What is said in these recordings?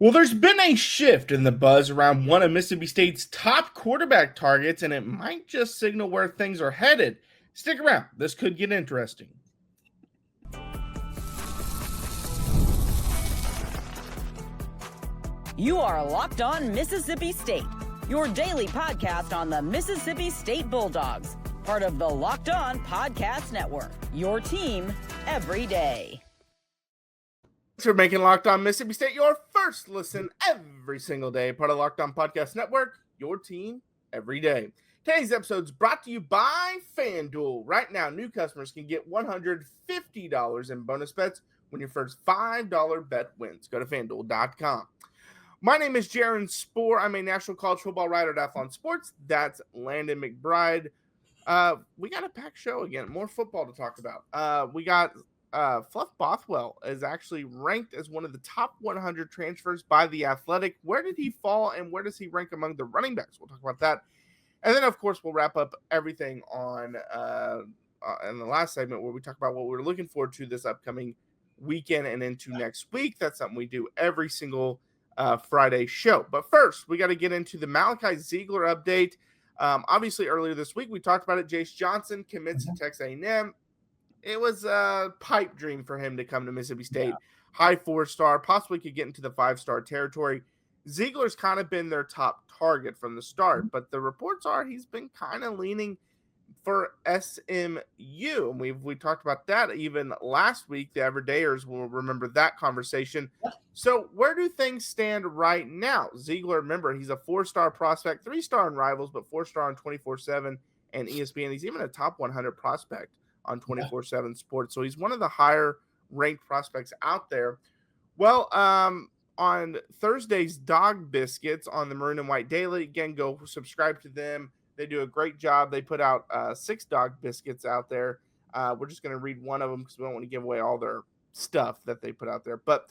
Well, there's been a shift in the buzz around one of Mississippi State's top quarterback targets, and it might just signal where things are headed. Stick around, this could get interesting. You are Locked On Mississippi State, your daily podcast on the Mississippi State Bulldogs, part of the Locked On Podcast Network, your team every day. Thanks for making Locked On Mississippi State your first listen every single day, part of the Locked On Podcast Network, your team every day. Today's episode is brought to you by FanDuel. Right now, new customers can get $150 in bonus bets when your first $5 bet wins. Go to FanDuel.com. My name is Jaron Spor. I'm a national college football writer at Athlon Sports. That's Landon McBride. We got a packed show again. More football to talk about. We got Fluff Bothwell is actually ranked as one of the top 100 transfers by The Athletic. Where did he fall and where does he rank among the running backs? We'll talk about that. And then, of course, we'll wrap up everything on in the last segment where we talk about what we're looking forward to this upcoming weekend and into next week. That's something we do every single Friday show. But first, we got to get into the Malachi Ziegler update. Obviously, earlier this week, we talked about it. Jace Johnson commits to Texas A&M. It was a pipe dream for him to come to Mississippi State. High 4-star, possibly could get into the 5-star territory. Ziegler's kind of been their top target from the start, but the reports are he's been kind of leaning for SMU. And we talked about that even last week. The Everydayers will remember that conversation. So where do things stand right now? Ziegler, remember, he's a 4-star prospect, 3-star in Rivals, but 4-star on 24/7 and ESPN. He's even a top 100 prospect on 24/7 Sports. So he's one of the higher ranked prospects out there. Well, on Thursday's Dog Biscuits on the Maroon and White Daily, again, go subscribe to them. They do a great job. They put out 6 Dog Biscuits out there. We're just going to read one of them because we don't want to give away all their stuff that they put out there. But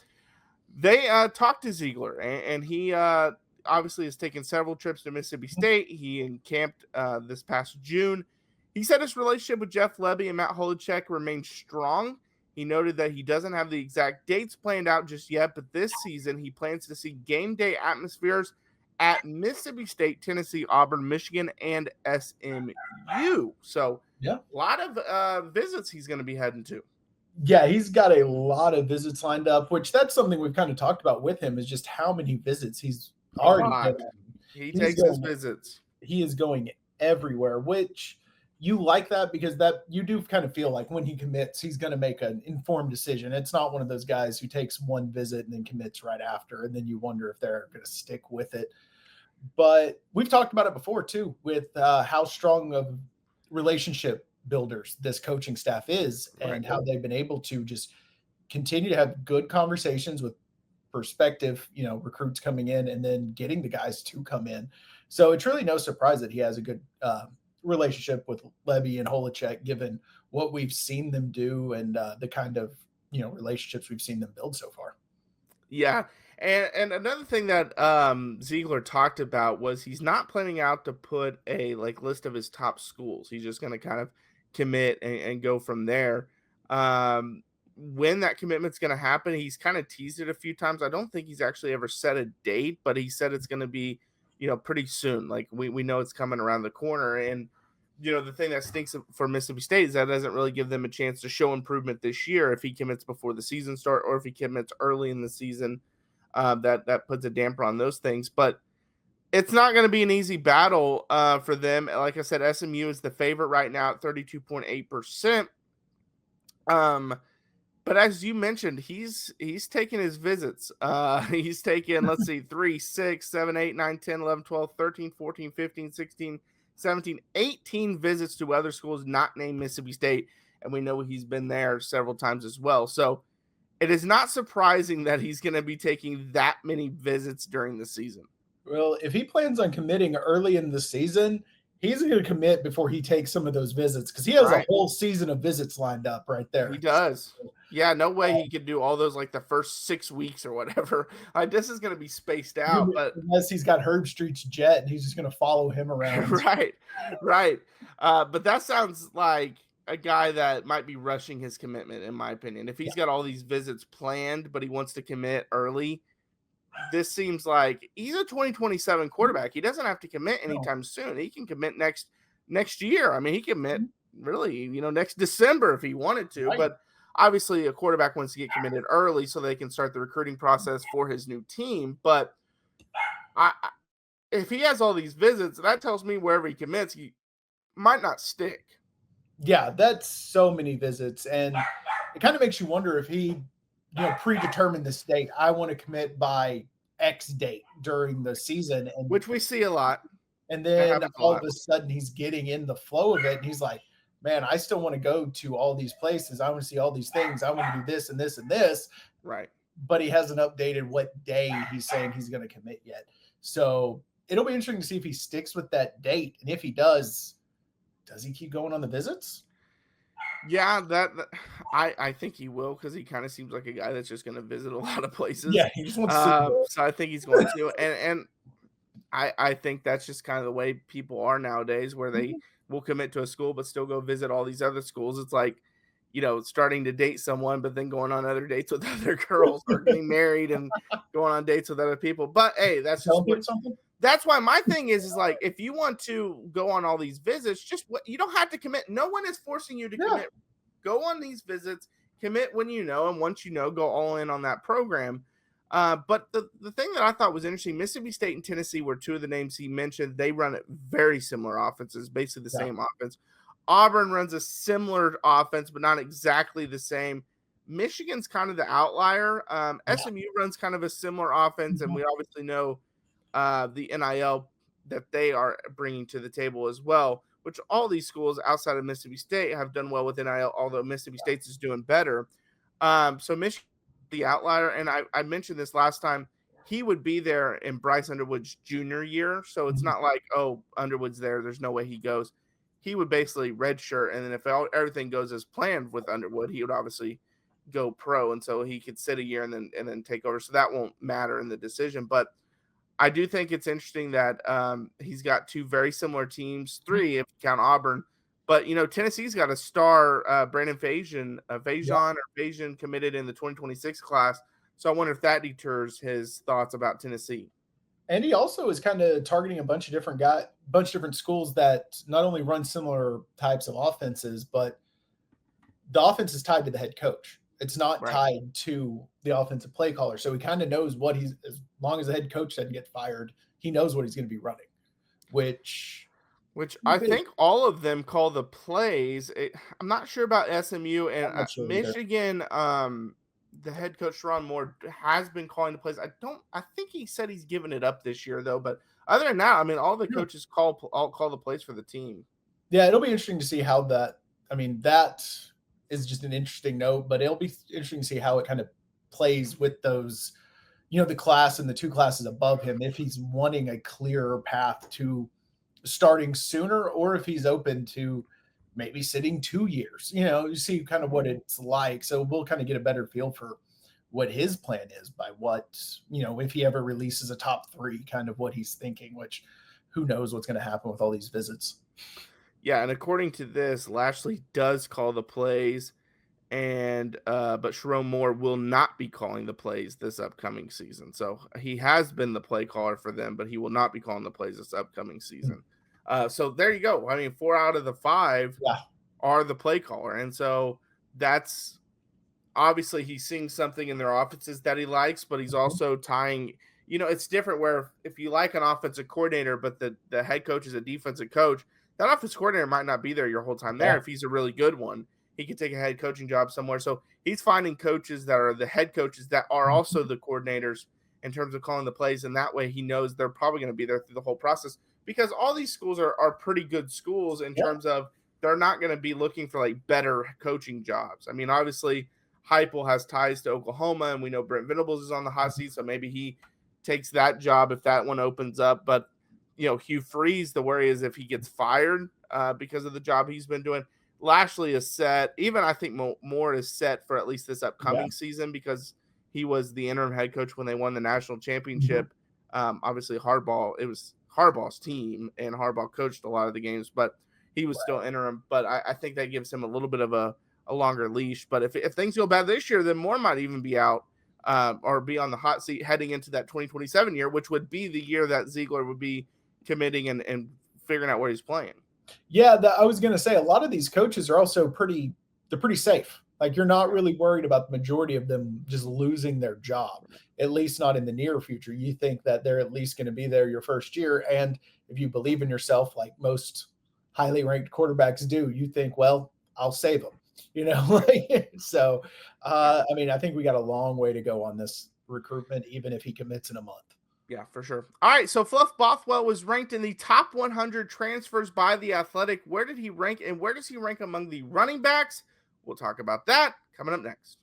they talked to Ziegler, and he obviously has taken several trips to Mississippi State. He encamped this past June. He said his relationship with Jeff Lebby and Matt Holacek remains strong. He noted that he doesn't have the exact dates planned out just yet, but this season he plans to see game day atmospheres at Mississippi State, Tennessee, Auburn, Michigan, and SMU. So a lot of visits he's going to be heading to. Yeah, he's got a lot of visits lined up, which that's something we've kind of talked about with him is just how many visits he's already taken. He takes his visits. He is going everywhere, which you like that because that you do kind of feel like when he commits, he's going to make an informed decision. It's not one of those guys who takes one visit and then commits right after, and then you wonder if they're going to stick with it. But we've talked about it before too, with how strong of relationship builders this coaching staff is and how they've been able to just continue to have good conversations with prospective, recruits coming in and then getting the guys to come in. So it's really no surprise that he has a good relationship with Lebby and Holacek, given what we've seen them do and the kind of, relationships we've seen them build so far. Yeah. And another thing that Ziegler talked about was he's not planning out to put a list of his top schools. He's just going to kind of commit and go from there. When that commitment's going to happen, he's kind of teased it a few times. I don't think he's actually ever set a date, but he said it's going to be, pretty soon. Like we know it's coming around the corner. And, the thing that stinks for Mississippi State is that doesn't really give them a chance to show improvement this year if he commits before the season start or if he commits early in the season. That puts a damper on those things. But it's not going to be an easy battle for them. Like I said, SMU is the favorite right now at 32.8%. But as you mentioned, he's taking his visits. He's taken, let's see, 3, 6, 7, 8, 9, 10, 11, 12, 13, 14, 15, 16, 17, 18 visits to other schools not named Mississippi State. And we know he's been there several times as well. So it is not surprising that he's going to be taking that many visits during the season. Well, if he plans on committing early in the season, he's going to commit before he takes some of those visits because he has a whole season of visits lined up right there. He does. Yeah, no way he could do all those the first 6 weeks or whatever. This is going to be spaced out. But unless he's got Herb Street's jet and he's just going to follow him around. Right. But that sounds like a guy that might be rushing his commitment, in my opinion. If he's got all these visits planned, but he wants to commit early, this seems like he's a 2027 quarterback. He doesn't have to commit anytime soon. He can commit next year. I mean, he can commit really, next December if he wanted to. Right. But obviously, a quarterback wants to get committed early so they can start the recruiting process for his new team. But if he has all these visits, that tells me wherever he commits, he might not stick. Yeah, that's so many visits, and it kind of makes you wonder if he, predetermined this date. I want to commit by X date during the season, and which we see a lot. And then all of a sudden he's getting in the flow of it, and he's like, man, I still want to go to all these places. I want to see all these things. I want to do this and this and this. Right. But he hasn't updated what day he's saying he's going to commit yet. So it'll be interesting to see if he sticks with that date. And if he does he keep going on the visits? Yeah, I think he will, because he kind of seems like a guy that's just going to visit a lot of places. Yeah, he just wants to. So I think he's going to. And I think that's just kind of the way people are nowadays, where they will commit to a school but still go visit all these other schools. It's like, starting to date someone, but then going on other dates with other girls, or getting married and going on dates with other people. But hey, that's just something. That's why my thing is like, if you want to go on all these visits, you don't have to commit. No one is forcing you to commit. Go on these visits, commit when you know, and once you know, go all in on that program. But the thing that I thought was interesting, Mississippi State and Tennessee were two of the names he mentioned. They run very similar offenses, basically the same offense. Auburn runs a similar offense, but not exactly the same. Michigan's kind of the outlier. SMU runs kind of a similar offense, and we obviously know the NIL that they are bringing to the table as well, which all these schools outside of Mississippi State have done well with NIL, although Mississippi State is doing better. So Michigan, the outlier, and I mentioned this last time, he would be there in Bryce Underwood's junior year. So it's not like, oh, Underwood's there's no way he goes. He would basically redshirt, and then if everything goes as planned with Underwood, he would obviously go pro, and so he could sit a year and then take over. So that won't matter in the decision. But I do think it's interesting that he's got two very similar teams, three if you count Auburn. But, Tennessee's got a star, Brandon Faison committed in the 2026 class. So I wonder if that deters his thoughts about Tennessee. And he also is kind of targeting a bunch of different schools that not only run similar types of offenses, but the offense is tied to the head coach. It's not tied to the offensive play caller. So he kind of knows as long as the head coach doesn't get fired, he knows what he's going to be running, which I think all of them call the plays. I'm not sure about SMU and Michigan. The head coach, Jaron Spor, has been calling the plays. I think he said he's given it up this year, though. But other than that, I mean, all the coaches call the plays for the team. Yeah, it'll be interesting to see how that is just an interesting note, but it'll be interesting to see how it kind of plays with those, the class and the two classes above him, if he's wanting a clearer path to starting sooner, or if he's open to maybe sitting 2 years, you see kind of what it's like. So we'll kind of get a better feel for what his plan is by what, if he ever releases a top three, kind of what he's thinking, which who knows what's going to happen with all these visits. Yeah, and according to this, Lashley does call the plays, and but Jaron Spor will not be calling the plays this upcoming season. So he has been the play caller for them, but he will not be calling the plays this upcoming season. So there you go. I mean, 4 out of the 5 are the play caller, and so that's obviously he's seeing something in their offenses that he likes, but he's also tying. It's different where if you like an offensive coordinator, but the head coach is a defensive coach, that offensive coordinator might not be there your whole time there. If he's a really good one, he could take a head coaching job somewhere. So he's finding coaches that are the head coaches that are also the coordinators in terms of calling the plays. And that way he knows they're probably going to be there through the whole process, because all these schools are pretty good schools in terms of they're not going to be looking for like better coaching jobs. I mean, obviously Heupel has ties to Oklahoma, and we know Brent Venables is on the hot seat. So maybe he takes that job if that one opens up. But Hugh Freeze, the worry is if he gets fired because of the job he's been doing. Lashley is set. Even I think Moore is set for at least this upcoming season, because he was the interim head coach when they won the national championship. Obviously, it was Harbaugh's team, and Harbaugh coached a lot of the games, but he was still interim. But I think that gives him a little bit of a longer leash. But if things go bad this year, then Moore might even be out or be on the hot seat heading into that 2027 year, which would be the year that Ziegler would be committing and figuring out where he's playing. Yeah, I was going to say a lot of these coaches are also pretty safe. Like you're not really worried about the majority of them just losing their job, at least not in the near future. You think that they're at least going to be there your first year. And if you believe in yourself, like most highly ranked quarterbacks do, you think, well, I'll save them, So, I think we got a long way to go on this recruitment, even if he commits in a month. Yeah, for sure. All right, so Fluff Bothwell was ranked in the top 100 transfers by The Athletic. Where did he rank, and where does he rank among the running backs? We'll talk about that coming up next.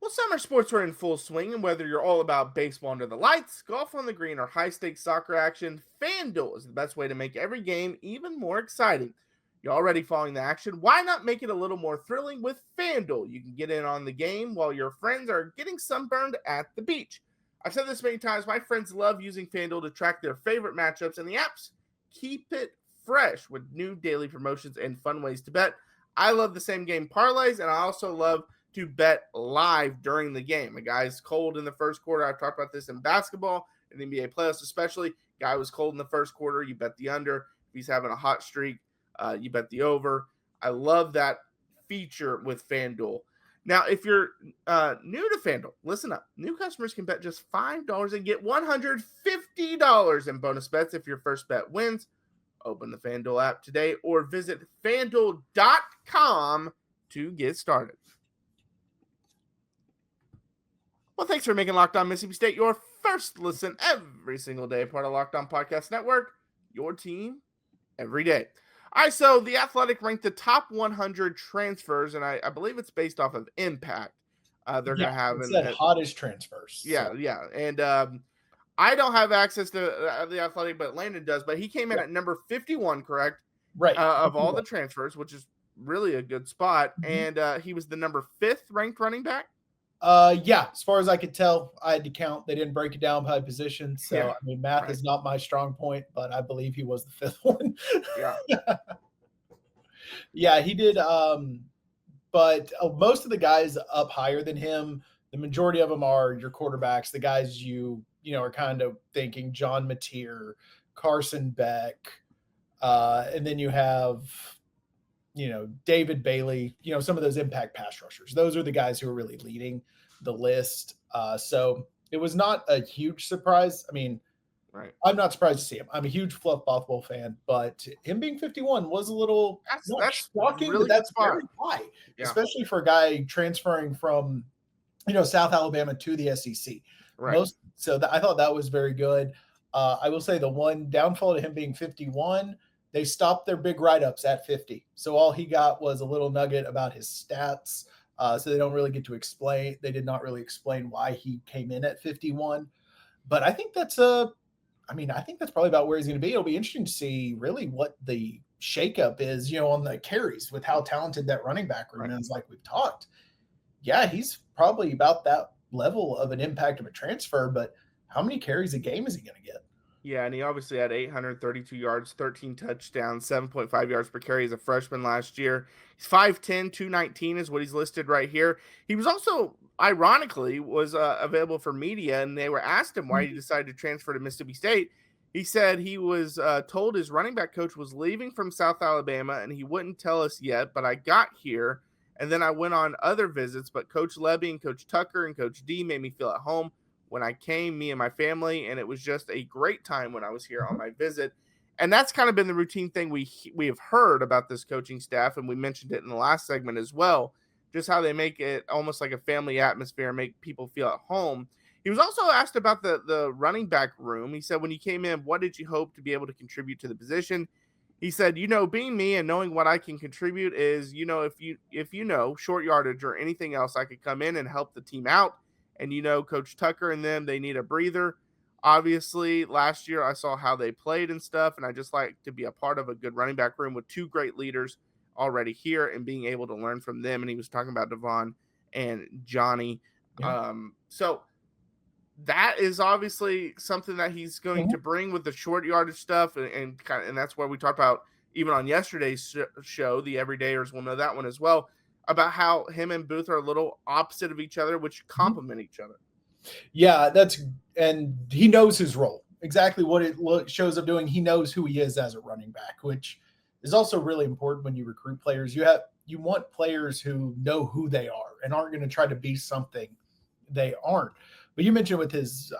Well, summer sports are in full swing, and whether you're all about baseball under the lights, golf on the green, or high-stakes soccer action, FanDuel is the best way to make every game even more exciting. You're already following the action. Why not make it a little more thrilling with FanDuel? You can get in on the game while your friends are getting sunburned at the beach. I've said this many times. My friends love using FanDuel to track their favorite matchups, and the apps keep it fresh with new daily promotions and fun ways to bet. I love the same game parlays, and I also love to bet live during the game. A guy's cold in the first quarter. I've talked about this in basketball, in the NBA playoffs especially. Guy was cold in the first quarter. You bet the under. If he's having a hot streak, you bet the over. I love that feature with FanDuel. Now, if you're new to FanDuel, listen up. New customers can bet just $5 and get $150 in bonus bets if your first bet wins. Open the FanDuel app today or visit FanDuel.com to get started. Well, thanks for making Locked On Mississippi State your first listen every single day, part of Locked On Podcast Network, your team every day. All right, so The Athletic ranked the top 100 transfers, and I believe it's based off of impact. They're going to have hottest transfers. Yeah, yeah. And I don't have access to The Athletic, but Landon does. But he came in at number 51, correct? Right. Of all the transfers, which is really a good spot. Mm-hmm. And he was the number 5th ranked running back. Yeah, as far as I could tell, I had to count. They didn't break it down by position. So, math is not my strong point, but I believe he was the 5th one. Yeah. Yeah, he did. But most of the guys up higher than him, the majority of them are your quarterbacks, the guys you are kind of thinking John Mateer, Carson Beck, and then you have David Bailey, some of those impact pass rushers. Those are the guys who are really leading the list. So it was not a huge surprise. I mean, right. I'm not surprised to see him. I'm a huge Fluff Bothwell fan, but him being 51 was a little that's shocking, really but that's very high, especially for a guy transferring from, South Alabama to the SEC. Right. I thought that was very good. I will say the one downfall to him being 51, they stopped their big write-ups at 50. So all he got was a little nugget about his stats. So they don't really get to explain. They did not really explain why he came in at 51. But I think that's probably about where he's going to be. It'll be interesting to see really what the shakeup is, on the carries with how talented that running back room is, like we've talked. Yeah, he's probably about that level of an impact of a transfer, but how many carries a game is he going to get? Yeah, and he obviously had 832 yards, 13 touchdowns, 7.5 yards per carry as a freshman last year. He's 5'10", 219 is what he's listed right here. He was also, ironically, was available for media, and they were asked him why he decided to transfer to Mississippi State. He said he was told his running back coach was leaving from South Alabama, and he wouldn't tell us yet, but I got here, and then I went on other visits, but Coach Levy and Coach Tucker and Coach D made me feel at home when I came, me and my family, and it was just a great time when I was here on my visit. And that's kind of been the routine thing we have heard about this coaching staff, and we mentioned it in the last segment as well, just how they make it almost like a family atmosphere, make people feel at home. He was also asked about the running back room. He said, when you came in, what did you hope to be able to contribute to the position? He said, being me and knowing what I can contribute is, if short yardage or anything else, I could come in and help the team out. And, Coach Tucker and them, they need a breather. Obviously, last year I saw how they played and stuff, and I just like to be a part of a good running back room with two great leaders already here and being able to learn from them. And he was talking about Devon and Johnny. Yeah. So that is obviously something that he's going to bring with the short yardage stuff. And that's what we talked about even on yesterday's show. The everydayers will know that one as well. about how him and Booth are a little opposite of each other, which complement each other. Yeah, and he knows his role, exactly what it shows up doing. He knows who he is as a running back, which is also really important when you recruit players. You want players who know who they are and aren't going to try to be something they aren't. But you mentioned with his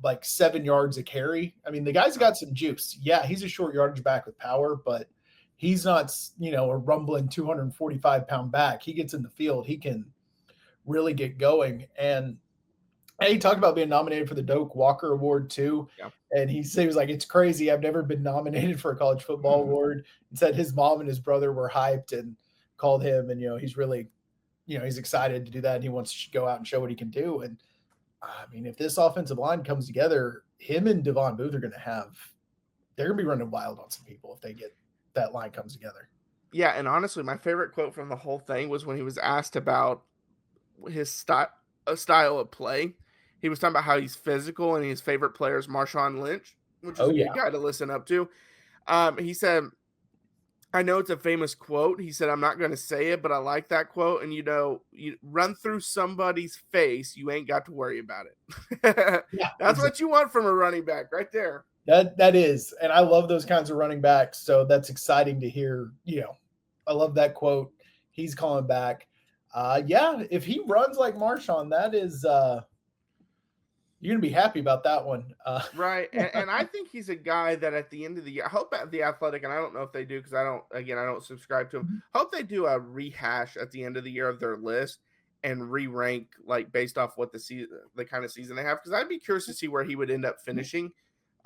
like 7 yards a carry. I mean, the guy's got some juice. Yeah, he's a short yardage back with power, but he's not, a rumbling 245-pound back. He gets in the field, he can really get going. And he talked about being nominated for the Doak Walker Award too. Yeah. And he was like, it's crazy. I've never been nominated for a college football award. He said his mom and his brother were hyped and called him. And, he's really, he's excited to do that. And he wants to go out and show what he can do. And I mean, if this offensive line comes together, him and Devon Booth they're going to be running wild on some people if they get that line comes together. Yeah. And honestly, my favorite quote from the whole thing was when he was asked about his style of play. He was talking about how he's physical and his favorite player is Marshawn Lynch, which is a good guy to listen up to. He said, I know it's a famous quote. He said, I'm not going to say it, but I like that quote. And, you run through somebody's face, you ain't got to worry about it. Yeah, that's what you want from a running back right there. That is. And I love those kinds of running backs. So that's exciting to hear. I love that quote. He's calling back. If he runs like Marshawn, that is you're going to be happy about that one. Right. And I think he's a guy that at the end of the year, I hope at The Athletic, and I don't know if they do because I don't subscribe to them. Hope they do a rehash at the end of the year of their list and re-rank like based off what the kind of season they have. Because I'd be curious to see where he would end up finishing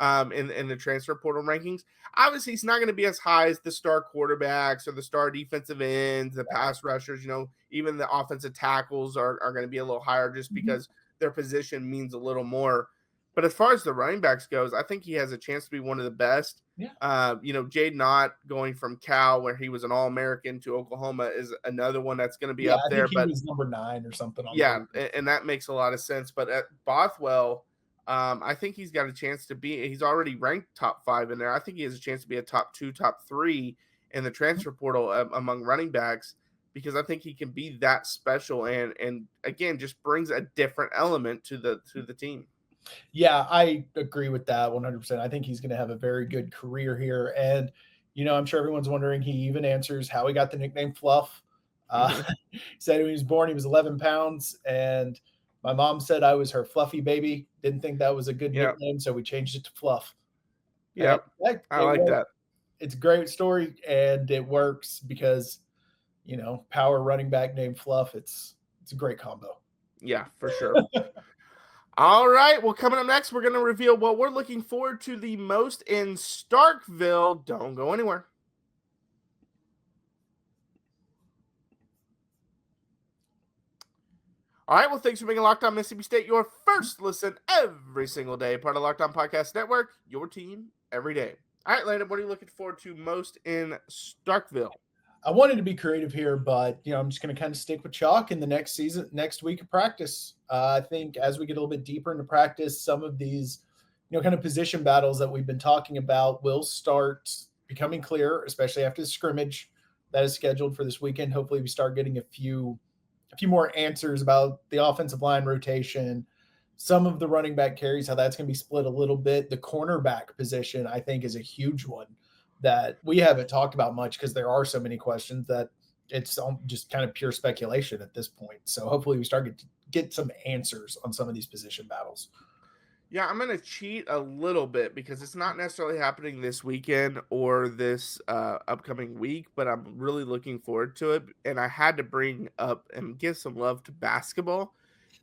in the transfer portal rankings. Obviously, he's not going to be as high as the star quarterbacks or the star defensive ends, the pass rushers, even the offensive tackles are going to be a little higher just because their position means a little more. But as far as the running backs goes, I think he has a chance to be one of the best. Yeah. Jaden Knott going from Cal, where he was an All-American, to Oklahoma is another one that's going to be up there. I think he was number 9 or something. And that makes a lot of sense. But at Bothwell, I think he's got a chance to be. He's already ranked top 5 in there. I think he has a chance to be a top 2, top 3 in the transfer portal among running backs, because I think he can be that special and again just brings a different element to the team. Yeah, I agree with that 100%. I think he's going to have a very good career here. And, I'm sure everyone's wondering, he even answers how he got the nickname Fluff. He said when he was born, he was 11 pounds. And my mom said I was her fluffy baby. Didn't think that was a good nickname, so we changed it to Fluff. Yeah, I like that. It's a great story, and it works because, power running back named Fluff. It's a great combo. Yeah, for sure. All right. Well, coming up next, we're going to reveal what we're looking forward to the most in Starkville. Don't go anywhere. All right. Well, thanks for making Locked On Mississippi State your first listen every single day. Part of Locked On Podcast Network, your team every day. All right, Landon, what are you looking forward to most in Starkville? I wanted to be creative here, but I'm just going to kind of stick with chalk in the next week of practice. I think as we get a little bit deeper into practice, some of these, kind of position battles that we've been talking about will start becoming clear, especially after the scrimmage that is scheduled for this weekend. Hopefully, we start getting a few more answers about the offensive line rotation, some of the running back carries, how that's going to be split a little bit. The cornerback position, I think, is a huge one that we haven't talked about much because there are so many questions that it's just kind of pure speculation at this point. So hopefully we start to get some answers on some of these position battles. Yeah, I'm going to cheat a little bit because it's not necessarily happening this weekend or this upcoming week, but I'm really looking forward to it. And I had to bring up and give some love to basketball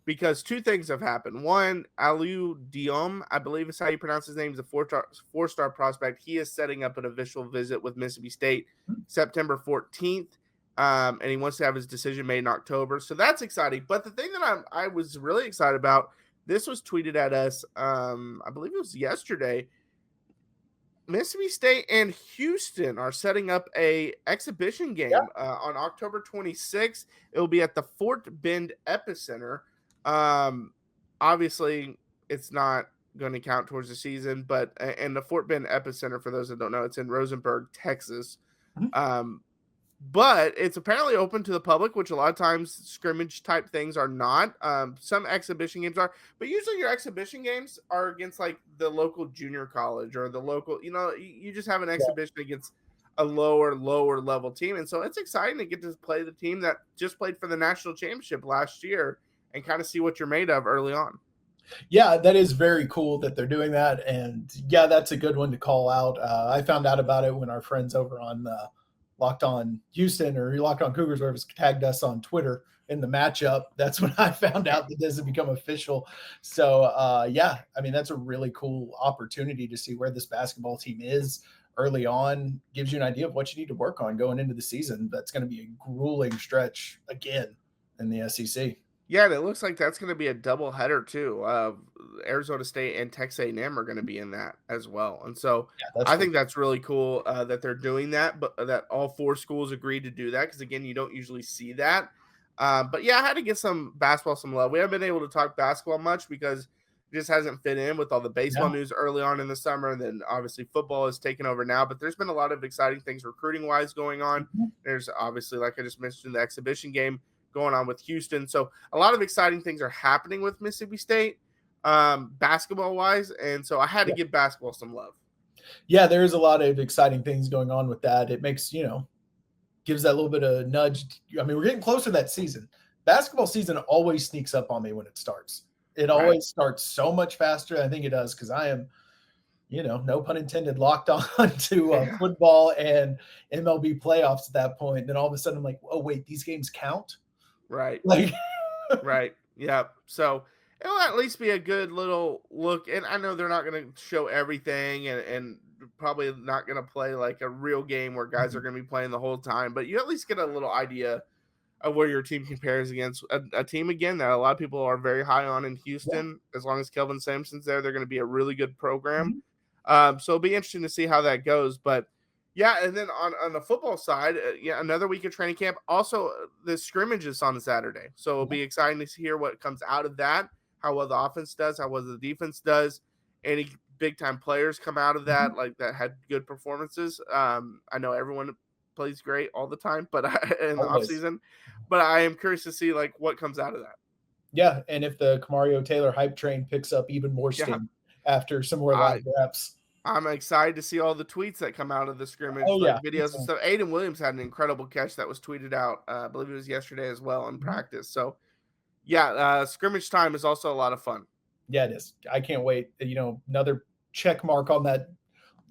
because 2 things have happened. One, Aliou Diom, I believe is how you pronounce his name, is a 4-star prospect. He is setting up an official visit with Mississippi State September 14th, and he wants to have his decision made in October. So that's exciting. But the thing that I was really excited about, this was tweeted at us, I believe it was yesterday. Mississippi State and Houston are setting up a exhibition game on October 26th. It will be at the Fort Bend Epicenter. Obviously, it's not going to count towards the season, but and the Fort Bend Epicenter, for those that don't know, it's in Rosenberg, Texas. but it's apparently open to the public, which a lot of times scrimmage type things are not. Some exhibition games are, but usually your exhibition games are against like the local junior college or the local, you just have an exhibition against a lower level team. And so it's exciting to get to play the team that just played for the national championship last year and kind of see what you're made of early on. Yeah, that is very cool that they're doing that. And yeah, that's a good one to call out. I found out about it when our friends over on Locked On Houston or Locked On Cougars, where it was tagged us on Twitter in the matchup. That's when I found out that this had become official. So yeah, I mean, that's a really cool opportunity to see where this basketball team is early on. Gives you an idea of what you need to work on going into the season. That's going to be a grueling stretch again in the SEC. Yeah, and it looks like that's going to be a double header too. Arizona State and Texas A&M are going to be in that as well, and so I think that's really cool that they're doing that. But that all 4 schools agreed to do that because again, you don't usually see that. But yeah, I had to get some basketball some love. We haven't been able to talk basketball much because it just hasn't fit in with all the baseball news early on in the summer. And then obviously football is taking over now. But there's been a lot of exciting things recruiting wise going on. There's obviously, like I just mentioned, the exhibition game going on with Houston. So a lot of exciting things are happening with Mississippi State basketball wise. And so I had to give basketball some love. Yeah, there's a lot of exciting things going on with that. It makes, gives that little bit of nudge. I mean, we're getting closer to that season. Basketball season always sneaks up on me when it starts. It always starts so much faster than I think it does because I am, no pun intended, locked on to football and MLB playoffs at that point. And then all of a sudden I'm like, oh, wait, these games count? Right. Like, right. Yeah. So it'll at least be a good little look. And I know they're not going to show everything and probably not going to play like a real game where guys are going to be playing the whole time, but you at least get a little idea of where your team compares against a team, again, that a lot of people are very high on in Houston. As long as Kelvin Sampson's there, they're going to be a really good program. So it'll be interesting to see how that goes. But yeah, and then on the football side, another week of training camp. Also, the scrimmage is on Saturday. So it'll be exciting to hear what comes out of that, how well the offense does, how well the defense does, any big-time players come out of that, like that had good performances. I know everyone plays great all the time, but in the offseason. But I am curious to see, like, what comes out of that. Yeah, and if the Kamario Taylor hype train picks up even more steam after some more live reps. I'm excited to see all the tweets that come out of the scrimmage, videos and stuff. Aiden Williams had an incredible catch that was tweeted out. I believe it was yesterday as well in practice. So, yeah, scrimmage time is also a lot of fun. Yeah, it is. I can't wait. Another check mark on that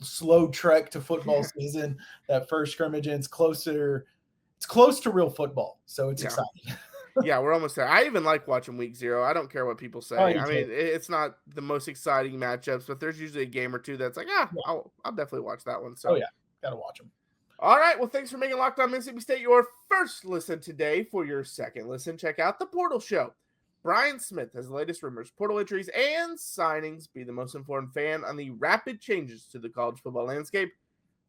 slow trek to football season. That first scrimmage, and it's close to real football. So it's exciting. Yeah, we're almost there. I even like watching week 0. I don't care what people say. I mean, it's not the most exciting matchups, but there's usually a game or two that's like, I'll definitely watch that one. So gotta watch them. All right. Well, thanks for making Locked On Mississippi State your first listen today. For your second listen, check out The Portal Show. Brian Smith has the latest rumors, portal entries, and signings. Be the most informed fan on the rapid changes to the college football landscape.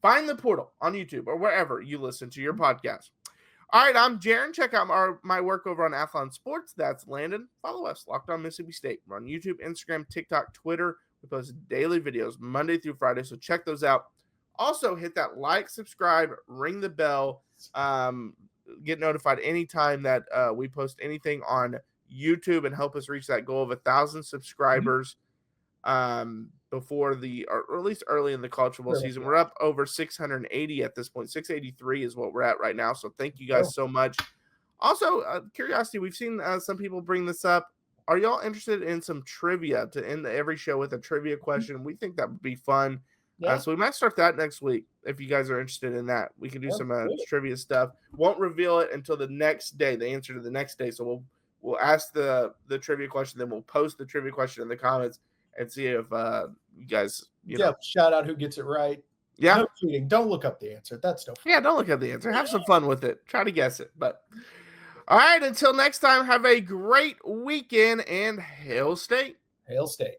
Find The Portal on YouTube or wherever you listen to your podcast. All right, I'm Jaron. Check out my work over on Athlon Sports. That's Landon. Follow us, Locked On Mississippi State. We're on YouTube, Instagram, TikTok, Twitter. We post daily videos Monday through Friday, so check those out. Also, hit that like, subscribe, ring the bell, get notified anytime that we post anything on YouTube and help us reach that goal of 1,000 subscribers before or at least early in the college football season. We're up over 680 at this point. 683 is what we're at right now. So thank you guys so much. Also, curiosity, we've seen some people bring this up. Are y'all interested in some trivia to end every show with a trivia question? We think that would be fun. So we might start that next week if you guys are interested in that. We can do some trivia stuff. Won't reveal it until the next day, the answer to the next day. So we'll ask the trivia question, then we'll post the trivia question in the comments and see if you guys, shout out who gets it right. Yeah. No cheating. Don't look up the answer. That's no fun. Yeah, don't look up the answer. Have some fun with it. Try to guess it. But all right, until next time, have a great weekend and Hail State. Hail State.